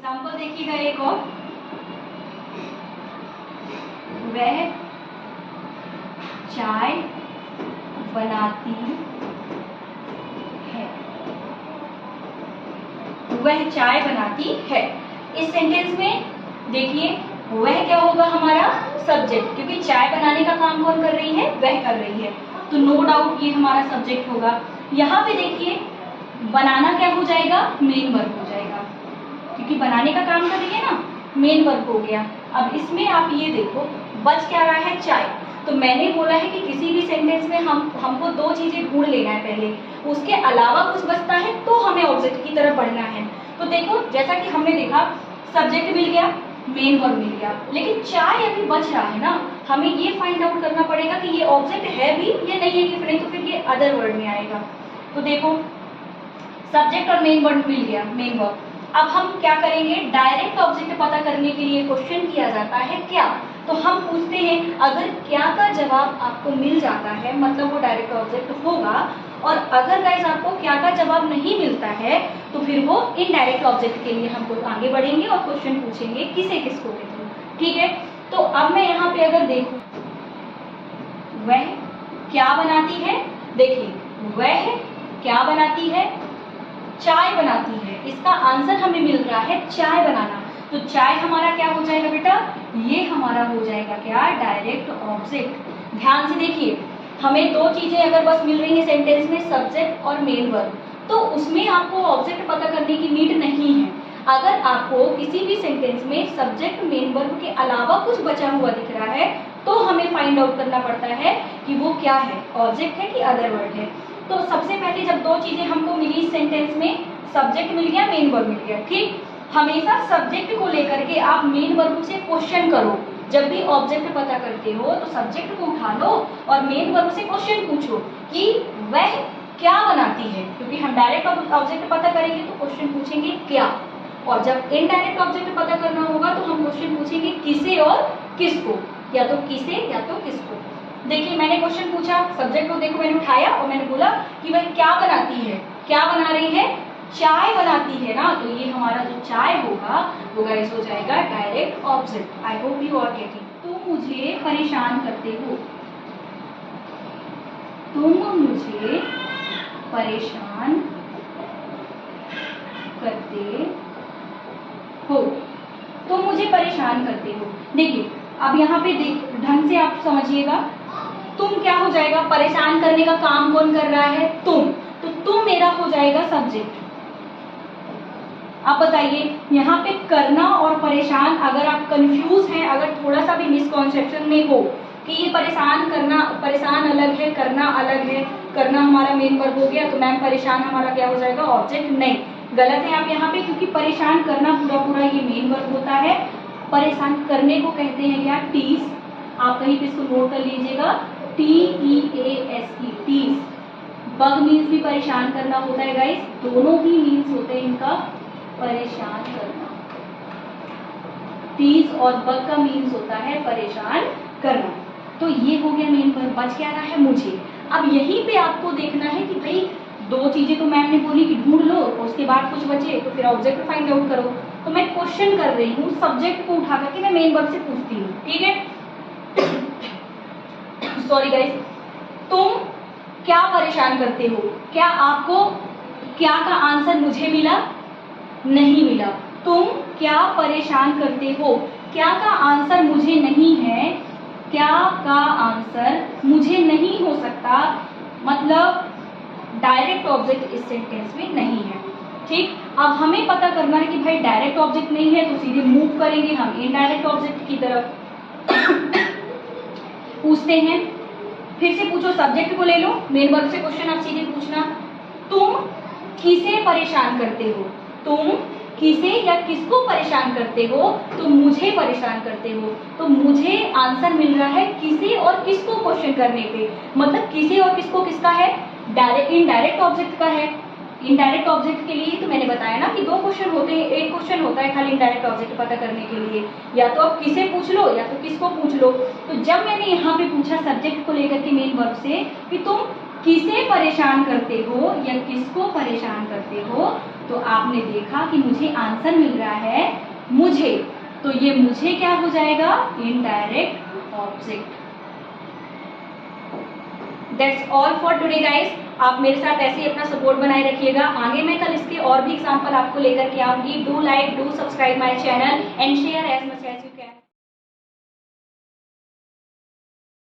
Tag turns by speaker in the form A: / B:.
A: Example देखिएगा एक और, वह चाय बनाती है। वह चाय बनाती है। इस सेंटेंस में देखिए वह क्या होगा हमारा सब्जेक्ट, क्योंकि चाय बनाने का काम कौन कर रही है, वह कर रही है, तो नो डाउट ये हमारा सब्जेक्ट होगा। यहाँ पे देखिए बनाना क्या हो जाएगा, मेन वर्ब हो जाएगा, क्योंकि बनाने का काम कर रही है ना, मेन वर्ब हो गया। अब इसमें आप ये देखो बच क्या रहा है, चाय। तो मैंने बोला है कि किसी भी सेंटेंस में हमको दो चीजें ढूंढ लेना है पहले, उसके अलावा कुछ बचता है तो हमें ऑब्जेक्ट की तरफ बढ़ना है। तो देखो जैसा कि हमने देखा सब्जेक्ट मिल गया, मेन वर्ब मिल गया, लेकिन चाय अभी बच रहा है ना, हमें ये फाइंड आउट करना पड़ेगा कि ये ऑब्जेक्ट है भी या नहीं है, कि नहीं तो फिर ये अदर वर्ड में आएगा। तो देखो सब्जेक्ट और मेन वर्ड मिल गया, मेन वर्ब। अब हम क्या करेंगे, डायरेक्ट ऑब्जेक्ट पता करने के लिए क्वेश्चन किया जाता है क्या, तो हम पूछते हैं अगर क्या का जवाब आपको मिल जाता है मतलब वो डायरेक्ट ऑब्जेक्ट होगा, और अगर गाइस आपको क्या का जवाब नहीं मिलता है तो फिर वो इनडायरेक्ट ऑब्जेक्ट के लिए हम लोग आगे बढ़ेंगे और क्वेश्चन पूछेंगे किसे किसको के। ठीक है, तो अब मैं यहाँ पे अगर देखूं वह क्या बनाती है, देखिए वह क्या बनाती है, चाय बनाती है। इसका आंसर हमें मिल रहा है चाय बनाना, तो चाय हमारा क्या हो जाएगा बेटा, ये हमारा हो जाएगा क्या, डायरेक्ट ऑब्जेक्ट। ध्यान से देखिए हमें दो चीजें अगर बस मिल रही है सेंटेंस में, सब्जेक्ट और मेन वर्ब, तो उसमें आपको ऑब्जेक्ट पता करने की नीड नहीं है। अगर आपको किसी भी सेंटेंस में सब्जेक्ट मेन वर्ब के अलावा कुछ बचा हुआ दिख रहा है तो हमें फाइंड आउट करना पड़ता है कि वो क्या है, ऑब्जेक्ट है कि अदर वर्ड है। तो सबसे पहले जब दो चीजें हमको मिली सेंटेंस में, सब्जेक्ट मिल गया, मेन वर्ब मिल गया, ठीक, हमेशा सब्जेक्ट को लेकर के आप मेन वर्ब से क्वेश्चन करो। जब भी ऑब्जेक्ट पता करते हो तो सब्जेक्ट को उठा लो और मेन वर्ब से क्वेश्चन पूछो कि वह क्या बनाती है, क्योंकि हम डायरेक्ट ऑब्जेक्ट पता करेंगे तो क्वेश्चन पूछेंगे क्या, और जब इनडायरेक्ट ऑब्जेक्ट पता करना होगा तो हम क्वेश्चन पूछेंगे किसे और किसको, या तो किसे या तो किसको। देखिए मैंने क्वेश्चन पूछा, सब्जेक्ट को देखो मैंने उठाया और मैंने बोला कि वह क्या बनाती है, क्या बना रही है, चाय बनाती है ना, तो ये हमारा जो चाय होगा वो गाइस हो जाएगा direct object. I hope you are getting. तुम मुझे परेशान करते हो, तुम मुझे परेशान करते हो, तुम मुझे परेशान करते हो। देखिए अब यहाँ पे देख ढंग से आप समझिएगा, तुम क्या हो जाएगा, परेशान करने का काम कौन कर रहा है, तुम, तो तुम मेरा हो जाएगा सब्जेक्ट। आप बताइए यहाँ पे करना और परेशान, अगर आप कंफ्यूज हैं, अगर थोड़ा सा भी मिसकॉन्सेप्शन में हो कि ये परेशान करना, परेशान अलग है, करना अलग है, करना हमारा मेन वर्ब हो गया तो मैम परेशान हमारा क्या हो जाएगा, ऑब्जेक्ट, नहीं, गलत है आप यहाँ पे, क्योंकि परेशान करना पूरा पूरा ये मेन वर्ब होता है। परेशान करने को कहते हैं क्या, टीज। आप कहीं पे इसको नोट कर लीजिएगा, TEASE, टीज। बग मीन्स भी परेशान करना होता है गाइस, दोनों ही मीन्स होते हैं इनका परेशान करना। टीज और बग का मीन्स होता है परेशान करना। तो ये हो गया मेन वर्ब, बच क्या रहा है मुझे। अब यहीं पे आपको देखना है कि भाई दो चीजें तो मैम ने बोली कि ढूंढ लो और उसके बाद कुछ बचे तो फिर ऑब्जेक्ट फाइंड आउट करो, तो मैं क्वेश्चन कर रही हूँ, सब्जेक्ट को उठा करके मैं मेन वर्ब से पूछती हूँ, ठीक है। सॉरी गाइस, तुम क्या परेशान करते हो, क्या आपको क्या का आंसर मुझे मिला, नहीं मिला। तुम क्या परेशान करते हो, क्या का आंसर मुझे नहीं है, क्या का आंसर मुझे नहीं हो सकता, मतलब डायरेक्ट ऑब्जेक्ट इस सेंटेंस में नहीं है, ठीक। अब हमें पता करना है कि भाई डायरेक्ट ऑब्जेक्ट नहीं है तो सीधे मूव करेंगे हम इनडायरेक्ट ऑब्जेक्ट की तरफ। पूछते हैं, फिर से पूछो, सब्जेक्ट को ले लो, मेन वर्ब से क्वेश्चन आप सीधे पूछना, तुम किसे परेशान करते हो, तुम किसे या किसको परेशान करते हो, तो मुझे परेशान करते हो, तो मुझे आंसर मिल रहा है किसे और किसको क्वेश्चन करने पे, मतलब किसे और किसको किसका है, डायरेक्ट इनडायरेक्ट ऑब्जेक्ट का है। इनडायरेक्ट ऑब्जेक्ट के लिए तो मैंने बताया ना कि दो क्वेश्चन होते हैं, एक क्वेश्चन होता है खाली इनडायरेक्ट ऑब्जेक्ट पता करने के लिए, या तो आप किसे पूछ लो या तो किसको पूछ लो। तो जब मैंने यहाँ पे पूछा सब्जेक्ट को लेकर के मेन वर्ब से कि तुम किसे परेशान करते हो या किसको परेशान करते हो, तो आपने देखा कि मुझे आंसर मिल रहा है मुझे, तो ये मुझे क्या हो जाएगा, indirect object. That's all for today guys. आप मेरे साथ ऐसे ही अपना सपोर्ट बनाए रखिएगा। आगे मैं कल इसके और भी एग्जाम्पल आपको लेकर के आऊंगी। Do like, do subscribe my channel and share as much as